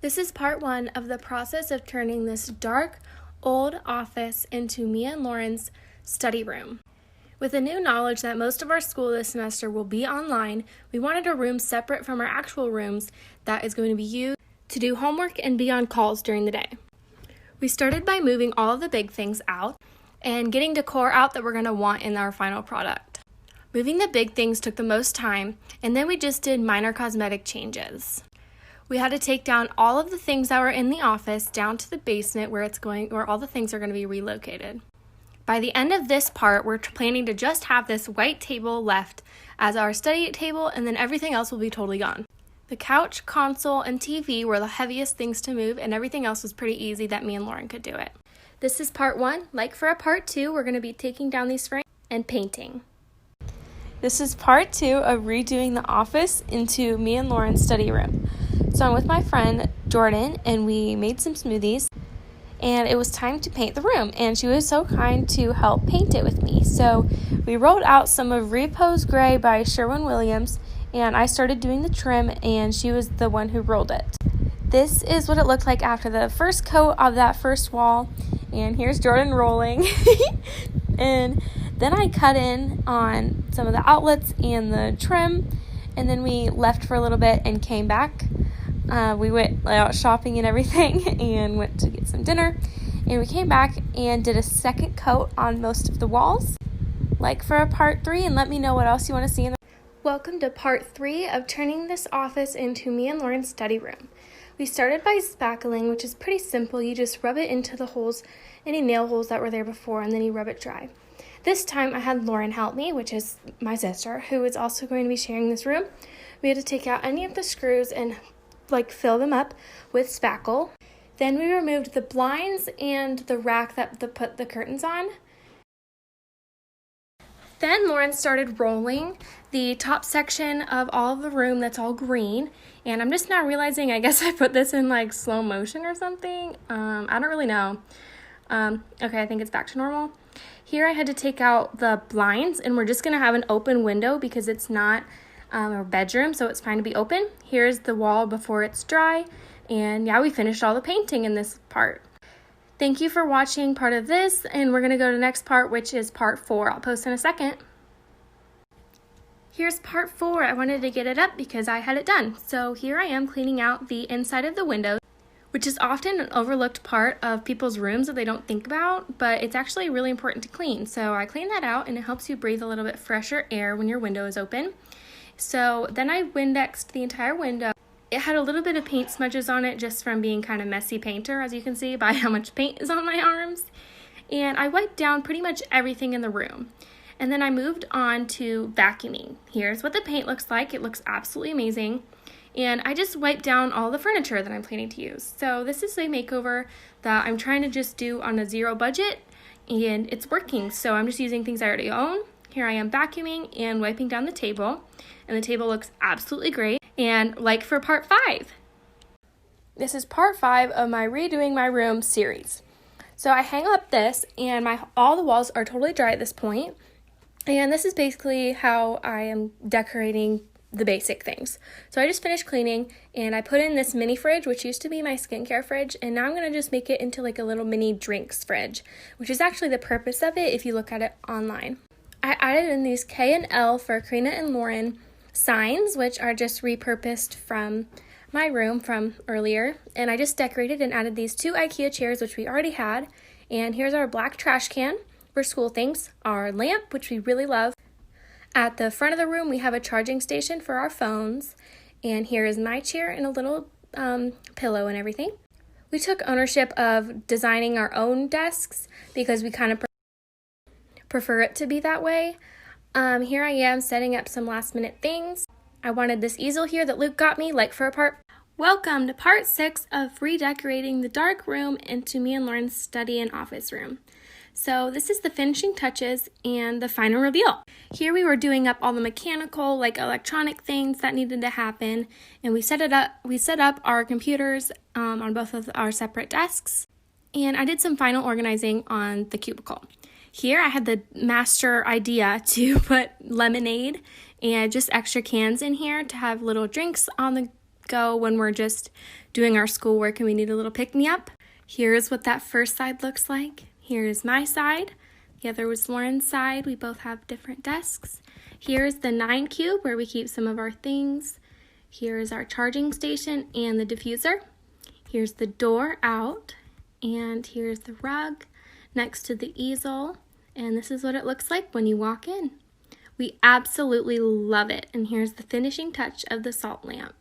This is part one of the process of turning this dark, old office into me and Lauren's study room. With the new knowledge that most of our school this semester will be online, we wanted a room separate from our actual rooms that is going to be used to do homework and be on calls during the day. We started by moving all of the big things out and getting decor out that we're going to want in our final product. Moving the big things took the most time, and then we just did minor cosmetic changes. We had to take down all of the things that were in the office down to the basement where all the things are going to be relocated. By the end of this part, we're planning to just have this white table left as our study table, and then everything else will be totally gone. The couch, console, and TV were the heaviest things to move, and everything else was pretty easy that me and Lauren could do it. This is part one. Like for a part two, we're going to be taking down these frames and painting. This is part two of redoing the office into me and Lauren's study room. So I'm with my friend Jordan, and we made some smoothies, and it was time to paint the room, and she was so kind to help paint it with me. So we rolled out some of Repose Gray by Sherwin-Williams, and I started doing the trim, and she was the one who rolled it. This is what it looked like after the first coat of that first wall, and here's Jordan rolling. And then I cut in on some of the outlets and the trim, and then we left for a little bit and came back. We went out shopping and everything and went to get some dinner, and we came back and did a second coat on most of the walls. Like for a part three, and let me know what else you want to see in the... Welcome to part three of turning this office into me and Lauren's study room. We started by spackling, which is pretty simple. You just rub it into the holes, any nail holes that were there before, and then you rub it dry. This time I had Lauren help me, which is my sister, who is also going to be sharing this room. We had to take out any of the screws and fill them up with spackle. Then we removed the blinds and the rack that put the curtains on. Then Lauren started rolling the top section of all of the room that's all green, and I'm just now realizing I guess I put this in slow motion or something. I don't really know. Okay, I think it's back to normal. Here I had to take out the blinds, and we're just gonna have an open window because it's not our bedroom, so it's fine to be open. Here's the wall before it's dry, and yeah, we finished all the painting in this part. Thank you for watching part of this, and we're going to go to the next part, which is part 4. I'll post in a second. Here's part 4. I wanted to get it up because I had it done. So here I am cleaning out the inside of the windows, which is often an overlooked part of people's rooms that they don't think about, but it's actually really important to clean. So I cleaned that out, and it helps you breathe a little bit fresher air when your window is open. So then I Windexed the entire window. It had a little bit of paint smudges on it just from being kind of messy painter, as you can see by how much paint is on my arms. And I wiped down pretty much everything in the room. And then I moved on to vacuuming. Here's what the paint looks like. It looks absolutely amazing. And I just wiped down all the furniture that I'm planning to use. So this is a makeover that I'm trying to just do on a zero budget, and it's working. So I'm just using things I already own. Here I am vacuuming and wiping down the table, and the table looks absolutely great. And like for part 5. This is part 5 of my redoing my room series. So I hang up this, and all the walls are totally dry at this point. And this is basically how I am decorating the basic things. So I just finished cleaning, and I put in this mini fridge, which used to be my skincare fridge, and now I'm going to just make it into a little mini drinks fridge, which is actually the purpose of it if you look at it online. I added in these K and L for Karina and Lauren signs, which are just repurposed from my room from earlier, and I just decorated and added these 2 IKEA chairs, which we already had. And here's our black trash can for school things, our lamp, which we really love. At the front of the room we have a charging station for our phones, and here is my chair and a little pillow and everything. We took ownership of designing our own desks because we kind of prefer it to be that way. Here I am setting up some last minute things. I wanted this easel here that Luke got me, for a part. Welcome to part 6 of redecorating the dark room into me and Lauren's study and office room. So this is the finishing touches and the final reveal. Here we were doing up all the mechanical, electronic things that needed to happen, and we set up our computers on both of our separate desks, and I did some final organizing on the cubicle. Here I had the master idea to put lemonade and just extra cans in here to have little drinks on the go when we're just doing our schoolwork and we need a little pick-me-up. Here's what that first side looks like. Here's my side. The other was Lauren's side. We both have different desks. Here's the 9 cube where we keep some of our things. Here is our charging station and the diffuser. Here's the door out, and here's the rug next to the easel, and this is what it looks like when you walk in. We absolutely love it, and here's the finishing touch of the salt lamp.